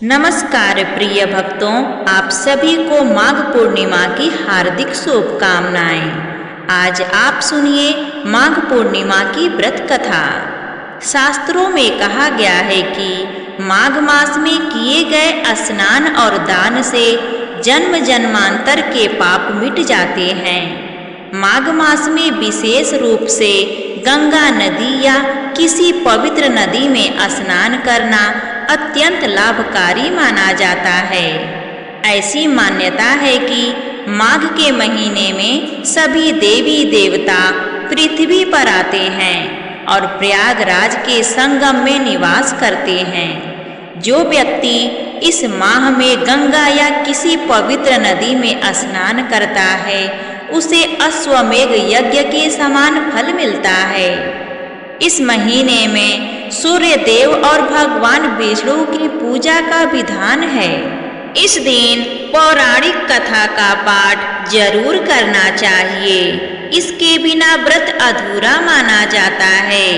नमस्कार प्रिय भक्तों, आप सभी को माघ पूर्णिमा की हार्दिक शुभकामनाएं। आज आप सुनिए माघ पूर्णिमा की व्रत कथा। शास्त्रों में कहा गया है कि माघ मास में किए गए स्नान और दान से जन्म जन्मांतर के पाप मिट जाते हैं। माघ मास में विशेष रूप से गंगा नदी या किसी पवित्र नदी में स्नान करना अत्यंत लाभकारी माना जाता है। ऐसी मान्यता है कि माघ के महीने में सभी देवी देवता पृथ्वी पर आते हैं और प्रयागराज के संगम में निवास करते हैं। जो व्यक्ति इस माह में गंगा या किसी पवित्र नदी में स्नान करता है उसे अश्वमेघ यज्ञ के समान फल मिलता है। इस महीने में सूर्य देव और भगवान विष्णु की पूजा का विधान है। इस दिन पौराणिक कथा का पाठ जरूर करना चाहिए, इसके बिना व्रत अधूरा माना जाता है।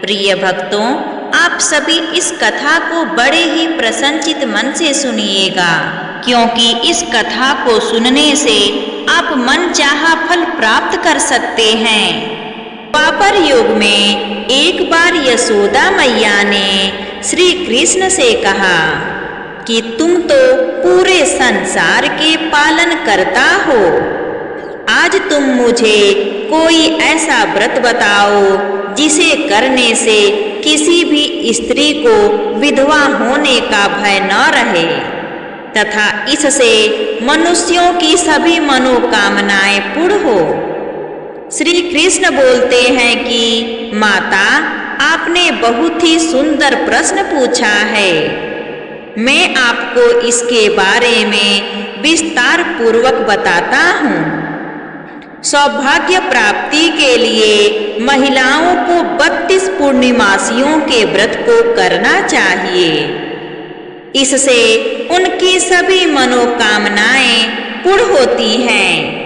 प्रिय भक्तों, आप सभी इस कथा को बड़े ही प्रसन्नचित मन से सुनिएगा, क्योंकि इस कथा को सुनने से आप मन चाहा फल प्राप्त कर सकते हैं। द्वापर युग में एक बार यशोदा मैया ने श्री कृष्ण से कहा कि तुम तो पूरे संसार के पालन करता हो, आज तुम मुझे कोई ऐसा व्रत बताओ जिसे करने से किसी भी स्त्री को विधवा होने का भय न रहे तथा इससे मनुष्यों की सभी मनोकामनाएं पूर्ण हो। श्री कृष्ण बोलते हैं कि माता, आपने बहुत ही सुंदर प्रश्न पूछा है। मैं आपको इसके बारे में विस्तार पूर्वक बताता हूँ। सौभाग्य प्राप्ति के लिए महिलाओं को 32 पूर्णिमासियों के व्रत को करना चाहिए। इससे उनकी सभी मनोकामनाएं पूर्ण होती हैं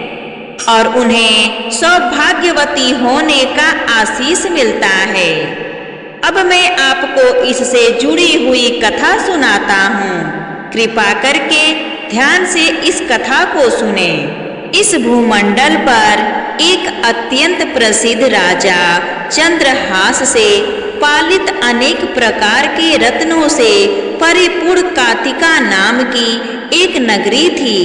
और उन्हें सौभाग्यवती होने का आशीष मिलता है। अब मैं आपको इससे जुड़ी हुई कथा सुनाता हूँ। कृपा करके ध्यान से इस कथा को सुने। इस भूमंडल पर एक अत्यंत प्रसिद्ध राजा चंद्रहास से पालित अनेक प्रकार के रत्नों से परिपूर्ण कातिका नाम की एक नगरी थी।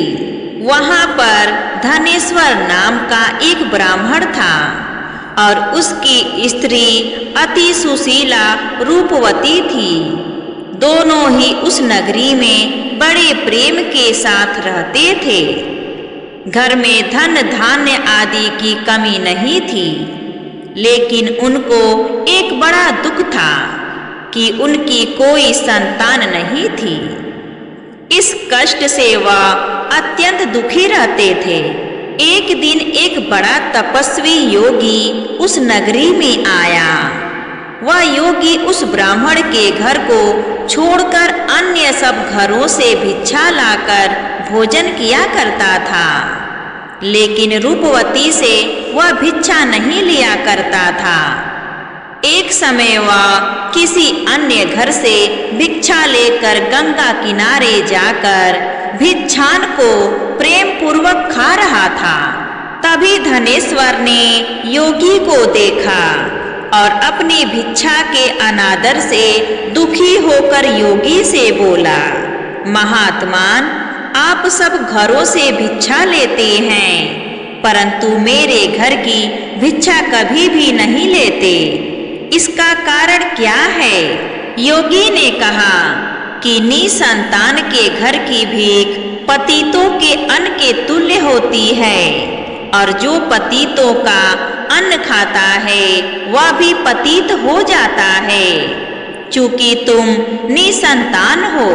वहाँ पर धनेश्वर नाम का एक ब्राह्मण था और उसकी स्त्री अति सुशीला रूपवती थी। दोनों ही उस नगरी में बड़े प्रेम के साथ रहते थे। घर में धन धान्य आदि की कमी नहीं थी, लेकिन उनको एक बड़ा दुख था कि उनकी कोई संतान नहीं थी। इस कष्ट से वह अत्यंत दुखी रहते थे। एक दिन एक बड़ा तपस्वी योगी उस नगरी में आया। वह योगी उस ब्राह्मण के घर को छोड़कर अन्य सब घरों से भिक्षा लाकर भोजन किया करता था, लेकिन रूपवती से वह भिक्षा नहीं लिया करता था। एक समय वह किसी अन्य घर से भिक्षा लेकर गंगा किनारे जाकर भिक्षान को प्रेम पूर्वक खा रहा था। तभी धनेश्वर ने योगी को देखा और अपनी भिक्षा के अनादर से दुखी होकर योगी से बोला, महात्मान, आप सब घरों से भिक्षा लेते हैं, परंतु मेरे घर की भिक्षा कभी भी नहीं लेते। इसका कारण क्या है? योगी ने कहा कि निसंतान के घर की भीख पतितों के अन्न के तुल्य होती है और जो पतितों का अन्न खाता है वह भी पतित हो जाता है। चूंकि तुम निसंतान हो,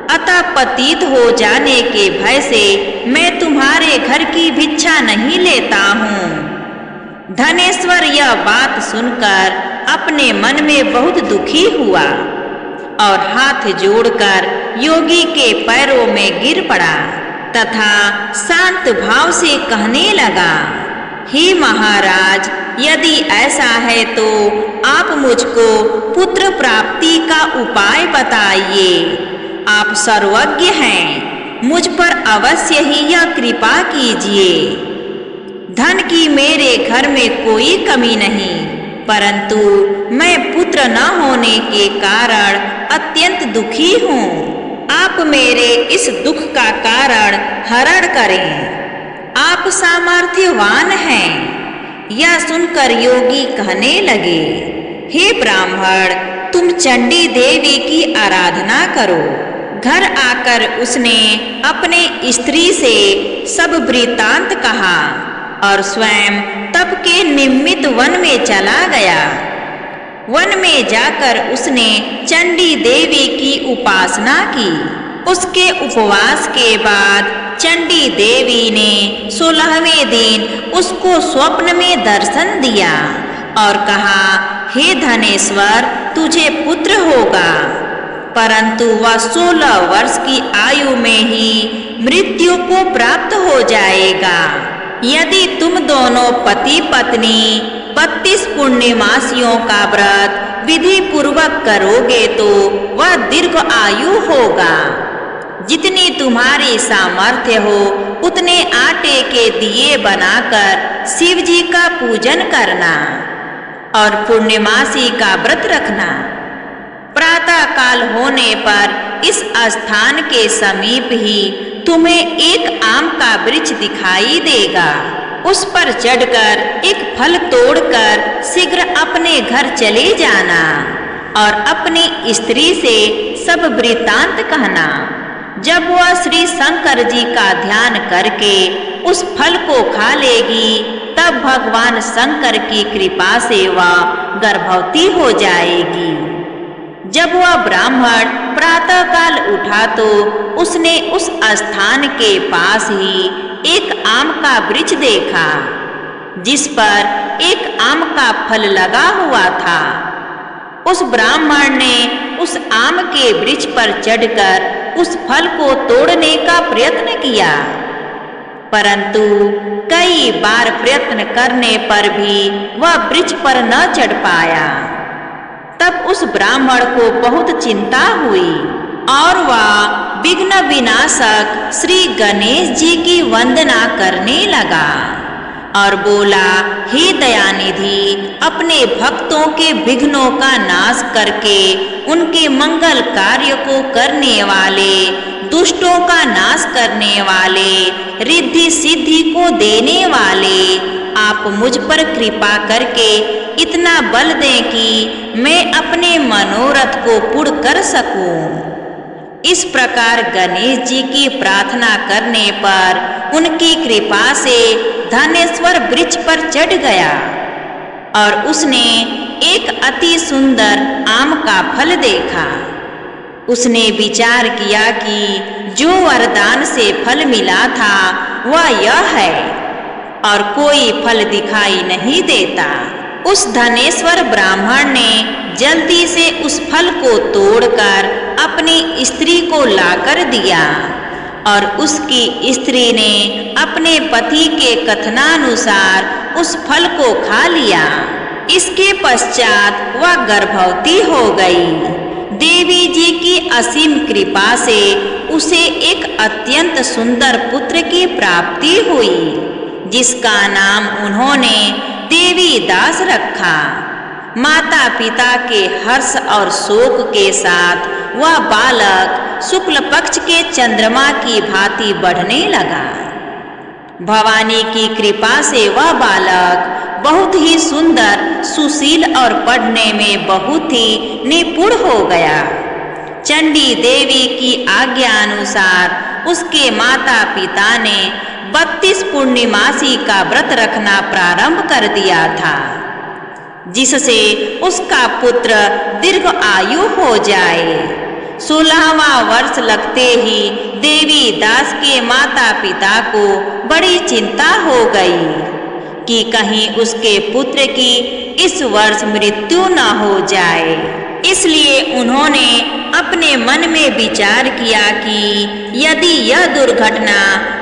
अतः पतित हो जाने के भय से मैं तुम्हारे घर की भिक्षा नहीं लेता हूँ। धनेश्वर यह बात सुनकर अपने मन में बहुत दुखी हुआ और हाथ जोड़कर योगी के पैरों में गिर पड़ा तथा शांत भाव से कहने लगा, हे महाराज, यदि ऐसा है तो आप मुझको पुत्र प्राप्ति का उपाय बताइए। आप सर्वज्ञ हैं, मुझ पर अवश्य ही यह कृपा कीजिए। धन की मेरे घर में कोई कमी नहीं, परंतु मैं पुत्र न होने के कारण अत्यंत दुखी हूँ। आप मेरे इस दुख का कारण हरण करें। आप सामर्थ्यवान हैं। यह सुनकर योगी कहने लगे, हे ब्राह्मण, तुम चंडी देवी की आराधना करो। घर आकर उसने अपने स्त्री से सब वृत्तांत कहा और स्वयं तप के निमित्त वन में चला गया। वन में जाकर उसने चंडी देवी की उपासना की। उसके उपवास के बाद चंडी देवी ने 16वें दिन उसको स्वप्न में दर्शन दिया और कहा, हे धनेश्वर, तुझे पुत्र होगा, परंतु वह 16 वर्ष की आयु में ही मृत्यु को प्राप्त हो जाएगा। यदि तुम दोनों पति पत्नी 32 पुण्यमासियों का व्रत विधि पूर्वक करोगे तो वह दीर्घ आयु होगा। जितनी तुम्हारी सामर्थ्य हो उतने आटे के दिए बनाकर शिव जी का पूजन करना और पूर्णिमासी का व्रत रखना। प्रातः काल होने पर इस स्थान के समीप ही तुम्हें एक आम का वृक्ष दिखाई देगा। उस पर चढ़कर एक फल तोड़कर शीघ्र अपने घर चले जाना और अपनी स्त्री से सब वृत्तांत कहना। जब वह श्री शंकर जी का ध्यान करके उस फल को खा लेगी, तब भगवान शंकर की कृपा से वह गर्भवती हो जाएगी। जब वह ब्राह्मण प्रातः काल उठा तो उसने उस स्थान के पास ही एक आम का वृक्ष देखा, जिस पर एक आम का फल लगा हुआ था। उस ब्राह्मण ने उस आम के वृक्ष पर चढ़कर उस फल को तोड़ने का प्रयत्न किया, परंतु कई बार प्रयत्न करने पर भी वह वृक्ष पर न चढ़ पाया। तब उस ब्राह्मण को बहुत चिंता हुई और वह विघ्न विनाशक श्री गणेश जी की वंदना करने लगा और बोला, हे दयानिधि, अपने भक्तों के विघ्नों का नाश करके उनके मंगल कार्य को करने वाले, दुष्टों का नाश करने वाले, रिद्धि सिद्धि को देने वाले, आप मुझ पर कृपा करके इतना बल दें कि मैं अपने मनोरथ को पूर्ण कर सकूं। इस प्रकार गणेश जी की प्रार्थना करने पर उनकी कृपा से धनेश्वर वृक्ष पर चढ़ गया और उसने एक अति सुंदर आम का फल देखा। उसने विचार किया कि जो वरदान से फल मिला था वह यह है और कोई फल दिखाई नहीं देता। उस धनेश्वर ब्राह्मण ने जल्दी से उस फल को तोड़कर अपनी स्त्री को लाकर दिया और उसकी स्त्री ने अपने पति के कथनानुसार उस फल को खा लिया। इसके पश्चात वह गर्भवती हो गई। देवी जी की असीम कृपा से उसे एक अत्यंत सुंदर पुत्र की प्राप्ति हुई, जिसका नाम उन्होंने देवी दास रखा। माता पिता के हर्ष और शोक के साथ वह बालक शुक्ल पक्ष के चंद्रमा की भांति बढ़ने लगा। भवानी की कृपा से वह बालक बहुत ही सुंदर, सुशील और पढ़ने में बहुत ही निपुण हो गया। चंडी देवी की आज्ञा अनुसार उसके माता पिता ने 32 पूर्णिमासी का व्रत रखना प्रारंभ कर दिया था, जिससे उसका पुत्र दीर्घ आयु हो जाए। 16वां वर्ष लगते ही देवी दास के माता पिता को बड़ी चिंता हो गई कि कहीं उसके पुत्र की इस वर्ष मृत्यु न हो जाए। इसलिए उन्होंने अपने मन में विचार किया कि यदि यह दुर्घटना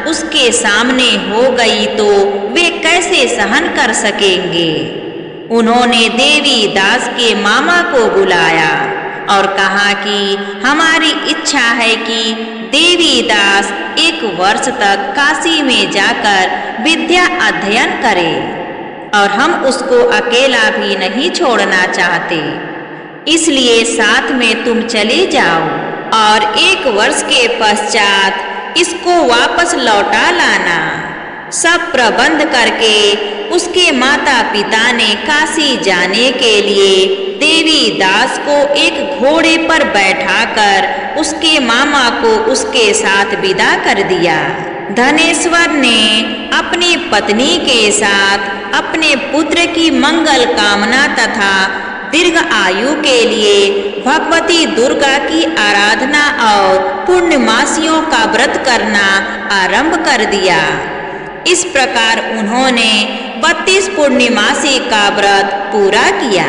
उसके सामने हो गई तो वे कैसे सहन कर सकेंगे। उन्होंने देवी दास के मामा को बुलाया और कहा कि हमारी इच्छा है कि देवी दास 1 वर्ष तक काशी में जाकर विद्या अध्ययन करे और हम उसको अकेला भी नहीं छोड़ना चाहते, इसलिए साथ में तुम चले जाओ और 1 वर्ष के पश्चात इसको वापस लौटा लाना। सब प्रबंध करके उसके माता पिता ने काशी जाने के लिए देवी दास को एक घोड़े पर बैठाकर उसके मामा को उसके साथ विदा कर दिया। धनेश्वर ने अपनी पत्नी के साथ अपने पुत्र की मंगल कामना तथा दीर्घ आयु के लिए भगवती दुर्गा की आराधना और पूर्णिमासियों का व्रत करना आरंभ कर दिया। इस प्रकार उन्होंने 32 पूर्णिमासी का व्रत पूरा किया।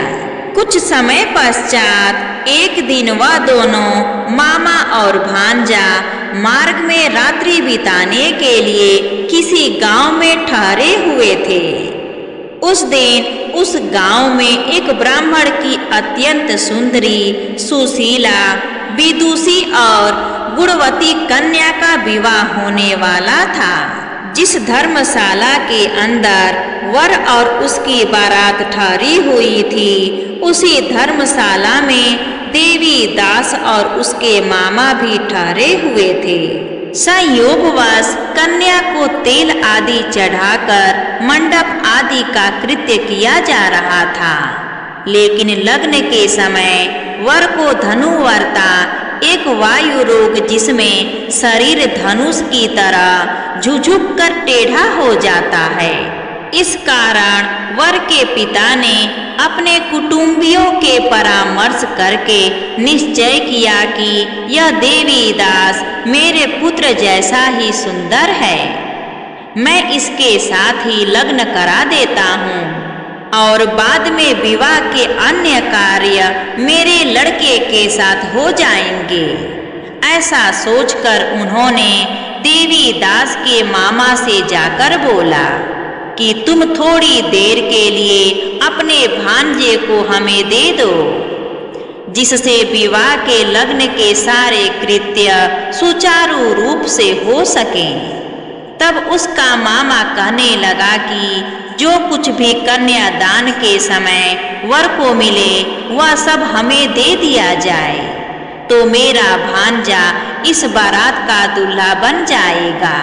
कुछ समय पश्चात एक दिन वह दोनों मामा और भांजा मार्ग में रात्रि बिताने के लिए किसी गांव में ठहरे हुए थे। उस दिन उस गांव में एक ब्राह्मण की अत्यंत सुंदरी, सुशीला, विदुषी और गुणवती कन्या का विवाह होने वाला था। जिस धर्मशाला के अंदर वर और उसकी बारात ठहरी हुई थी, उसी धर्मशाला में देवी दास और उसके मामा भी ठहरे हुए थे। संयोगवश कन्या को तेल आदि चढ़ाकर मंडप आदि का कृत्य किया जा रहा था, लेकिन लग्न के समय वर को धनुवर्ता एक वायु रोग जिसमें शरीर धनुष की तरह झुझुक कर टेढ़ा हो जाता है। इस कारण वर के पिता ने अपने कुटुंबियों के परामर्श करके निश्चय किया कि यह देवी दास मेरे पुत्र जैसा ही सुंदर है, मैं इसके साथ ही लग्न करा देता हूँ और बाद में विवाह के अन्य कार्य मेरे लड़के के साथ हो जाएंगे। ऐसा सोचकर उन्होंने देवी दास के मामा से जाकर बोला कि तुम थोड़ी देर के लिए अपने भांजे को हमें दे दो, जिससे विवाह के लग्न के सारे कृत्य सुचारू रूप से हो सकें। तब उसका मामा कहने लगा कि जो कुछ भी कन्यादान के समय वर को मिले वह सब हमें दे दिया जाए, तो मेरा भांजा इस बारात का दूल्हा बन जाएगा।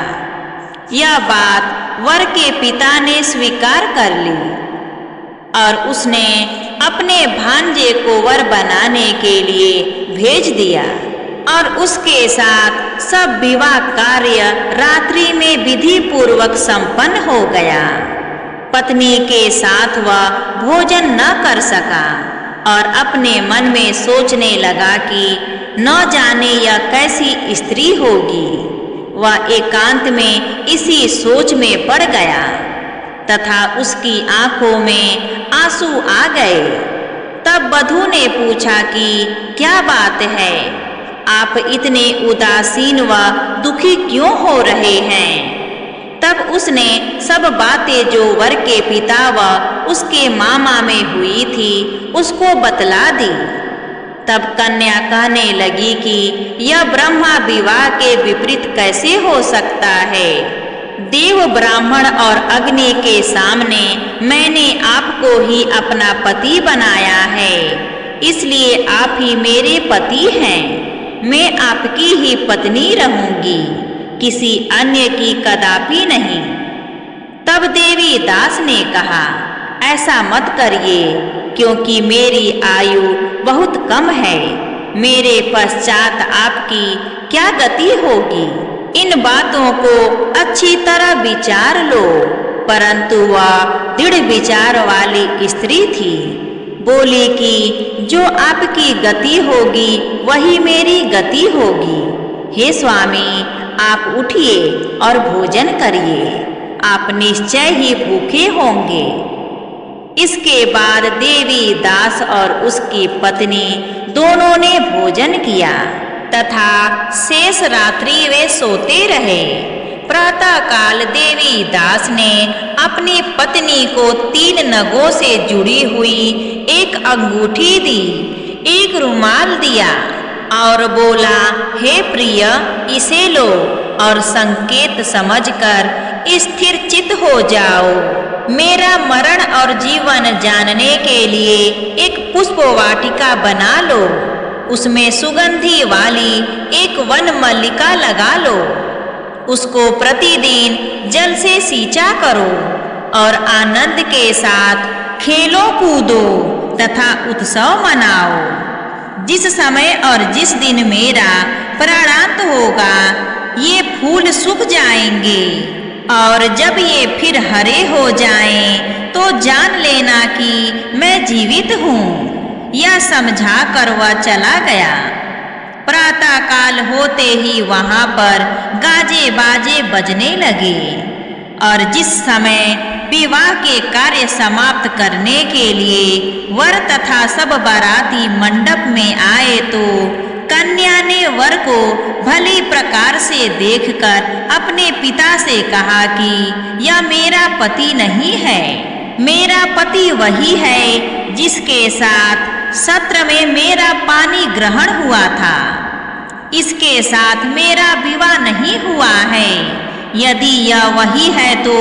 यह बात वर के पिता ने स्वीकार कर ली और उसने अपने भांजे को वर बनाने के लिए भेज दिया और उसके साथ सब विवाह कार्य रात्रि में विधि पूर्वक संपन्न हो गया। पत्नी के साथ वह भोजन न कर सका और अपने मन में सोचने लगा कि न जाने यह कैसी स्त्री होगी। वह एकांत में इसी सोच में पड़ गया तथा उसकी आंखों में आंसू आ गए। तब वधू ने पूछा कि क्या बात है, आप इतने उदासीन व दुखी क्यों हो रहे हैं? तब उसने सब बातें जो वर के पिता व उसके मामा में हुई थी उसको बतला दी। तब कन्या कहने लगी कि यह ब्रह्मा विवाह के विपरीत कैसे हो सकता है? देव, ब्राह्मण और अग्नि के सामने मैंने आपको ही अपना पति बनाया है, इसलिए आप ही मेरे पति हैं। मैं आपकी ही पत्नी रहूंगी, किसी अन्य की कदापि नहीं। तब देवी दास ने कहा, ऐसा मत करिए, क्योंकि मेरी आयु बहुत कम है। मेरे पश्चात आपकी क्या गति होगी? इन बातों को अच्छी तरह विचार लो। परंतु वह दृढ़ विचार वाली स्त्री थी। बोली कि जो आपकी गति होगी वही मेरी गति होगी। हे स्वामी, आप उठिए और भोजन करिए, आप निश्चय ही भूखे होंगे। इसके बाद देवी दास और उसकी पत्नी दोनों ने भोजन किया तथा शेष रात्रि वे सोते रहे। प्रातः काल देवी दास ने अपनी पत्नी को 3 नगों से जुड़ी हुई एक अंगूठी दी। एक रुमाल दिया और बोला, हे प्रिय, इसे लो और संकेत समझकर स्थिर चित्त हो जाओ। मेरा मरण और जीवन जानने के लिए एक पुष्प वाटिका बना लो, उसमें सुगंधी वाली एक वन मल्लिका लगा लो, उसको प्रतिदिन जल से सींचा करो और आनंद के साथ खेलो कूदो तथा उत्सव मनाओ। जिस समय और जिस दिन मेरा प्राणांत होगा ये फूल सूख जाएंगे और जब ये फिर हरे हो जाएं तो जान लेना कि मैं जीवित हूँ। यह समझा कर वह चला गया। प्रातः काल होते ही वहां पर गाजे बाजे बजने लगे और जिस समय विवाह के कार्य समाप्त करने के लिए वर तथा सब बाराती मंडप में आए तो कन्या ने वर को भली प्रकार से देखकर अपने पिता से कहा कि यह मेरा पति नहीं है, मेरा पति वही है जिसके साथ सत्र में मेरा पानी ग्रहण हुआ था। इसके साथ मेरा विवाह नहीं हुआ है। यदि यह वही है तो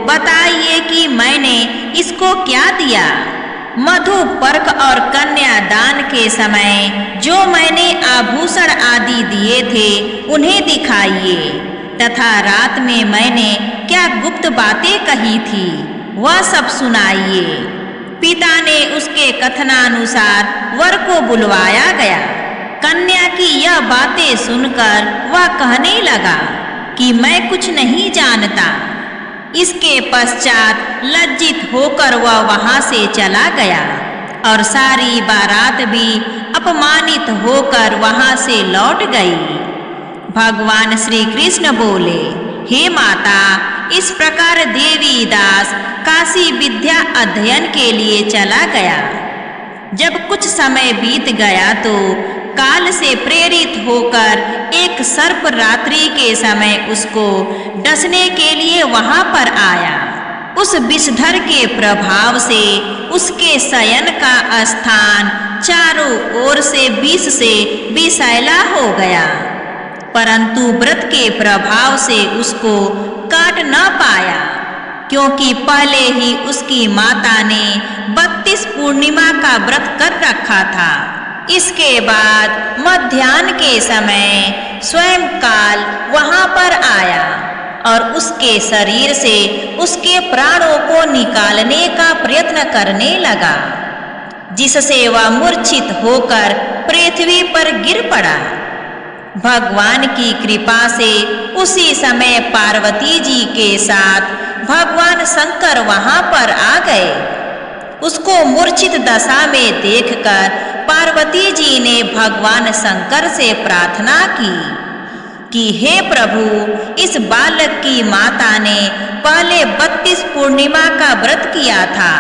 बताइए कि मैंने इसको क्या दिया। मधु पर्क और कन्यादान के समय जो मैंने आभूषण आदि दिए थे उन्हें दिखाइए तथा रात में मैंने क्या गुप्त बातें कही थी वह सब सुनाइए। पिता ने उसके कथनानुसार वर को बुलवाया गया। कन्या की यह बातें सुनकर वह कहने लगा कि मैं कुछ नहीं जानता। इसके पश्चात लज्जित होकर वह वहां से चला गया और सारी बारात भी अपमानित होकर वहां से लौट गई। भगवान श्री कृष्ण बोले, हे माता, इस प्रकार देवी दास काशी विद्या अध्ययन के लिए चला गया। जब कुछ समय बीत गया तो काल से प्रेरित होकर एक सर्प रात्रि के समय उसको डसने के लिए वहां पर आया। उस विषधर के प्रभाव से उसके शयन का स्थान चारों ओर से विष से विषैला हो गया, परंतु व्रत के प्रभाव से उसको काट न पाया, क्योंकि पहले ही उसकी माता ने 32 पूर्णिमा का व्रत कर रखा था। इसके बाद मध्याह्न के समय स्वयं काल वहां पर आया और उसके शरीर से उसके प्राणों को निकालने का प्रयत्न करने लगा, जिससे वह मूर्छित होकर पृथ्वी पर गिर पड़ा। भगवान की कृपा से उसी समय पार्वती जी के साथ भगवान शंकर वहां पर आ गए। उसको मूर्छित दशा में देखकर पार्वती जी ने भगवान शंकर से प्रार्थना की कि हे प्रभु, इस बालक की माता ने पहले 32 पूर्णिमा का व्रत किया था,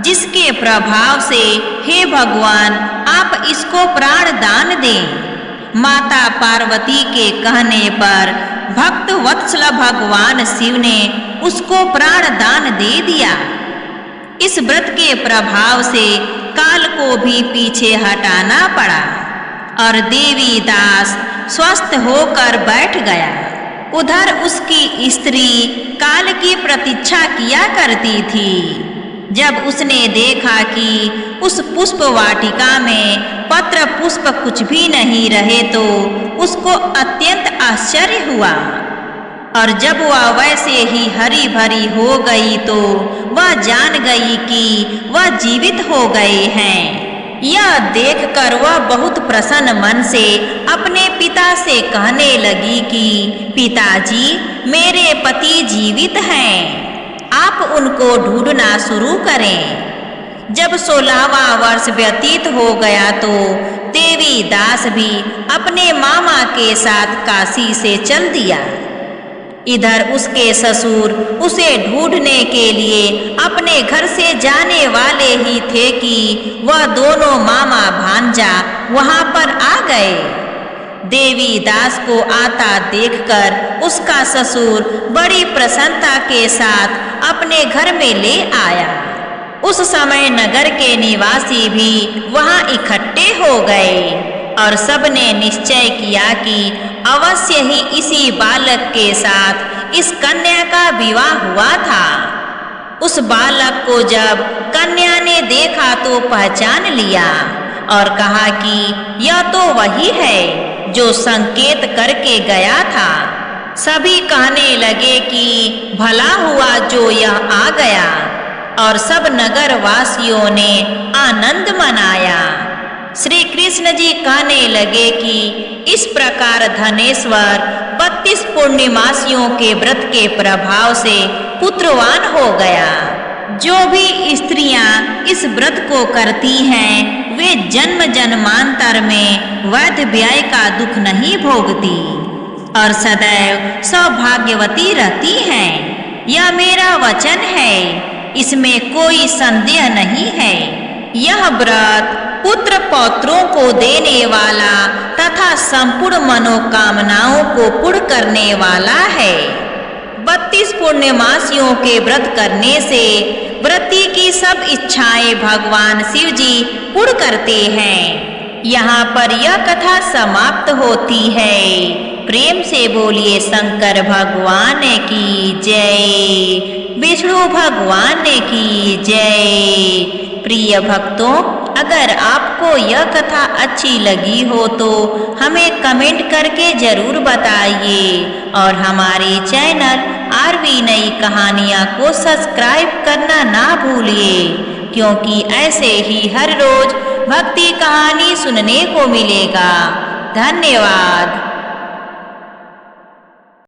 जिसके प्रभाव से हे भगवान आप इसको प्राण दान दें। माता पार्वती के कहने पर भक्त वत्सल भगवान शिव ने उसको प्राण दान दे दिया। इस व्रत के प्रभाव से काल को भी पीछे हटाना पड़ा और देवी दास स्वस्थ होकर बैठ गया। उधर उसकी स्त्री काल की प्रतीक्षा किया करती थी। जब उसने देखा कि उस पुष्प वाटिका में पत्र पुष्प कुछ भी नहीं रहे तो उसको अत्यंत आश्चर्य हुआ और जब वह वैसे ही हरी भरी हो गई तो वह जान गई कि वह जीवित हो गए हैं। यह देखकर वह बहुत प्रसन्न मन से अपने पिता से कहने लगी कि पिताजी, मेरे पति जीवित हैं, आप उनको ढूंढना शुरू करें। जब 16वां वर्ष व्यतीत हो गया तो देवी दास भी अपने मामा के साथ काशी से चल दिया। इधर उसके ससुर उसे ढूंढने के लिए अपने घर से जाने वाले ही थे कि वह दोनों मामा भांजा वहां पर आ गए। देवी दास को आता देखकर उसका ससुर बड़ी प्रसन्नता के साथ अपने घर में ले आया। उस समय नगर के निवासी भी वहां इकट्ठे हो गए और सबने निश्चय किया कि अवश्य ही इसी बालक के साथ इस कन्या का विवाह हुआ था। उस बालक को जब कन्या ने देखा तो पहचान लिया और कहा कि यह तो वही है जो संकेत करके गया था। सभी कहने लगे कि भला हुआ जो यह आ गया, और सब नगर वासियों ने आनंद मनाया। श्री कृष्ण जी कहने लगे कि इस प्रकार धनेश्वर 32 पूर्णिमासियों के व्रत के प्रभाव से पुत्रवान हो गया। जो भी स्त्रियां इस व्रत को करती हैं वे जन्म जन्मांतर में वैध व्यय का दुख नहीं भोगती और सदैव सौभाग्यवती रहती हैं। यह मेरा वचन है, इसमें कोई संदेह नहीं है। यह व्रत पुत्र पौत्रों को देने वाला तथा संपूर्ण मनोकामनाओं को पूर्ण करने वाला है। 32 पूर्णिमासियों के व्रत करने से व्रती की सब इच्छाएं भगवान शिव जी पूर्ण करते हैं। यहाँ पर यह कथा समाप्त होती है। प्रेम से बोलिए शंकर भगवान की जय, विष्णु भगवान की जय। प्रिय भक्तों, अगर आपको यह कथा अच्छी लगी हो तो हमें कमेंट करके जरूर बताइए और हमारे चैनल आरवी नई कहानियाँ को सब्सक्राइब करना ना भूलिए, क्योंकि ऐसे ही हर रोज भक्ति कहानी सुनने को मिलेगा। धन्यवाद।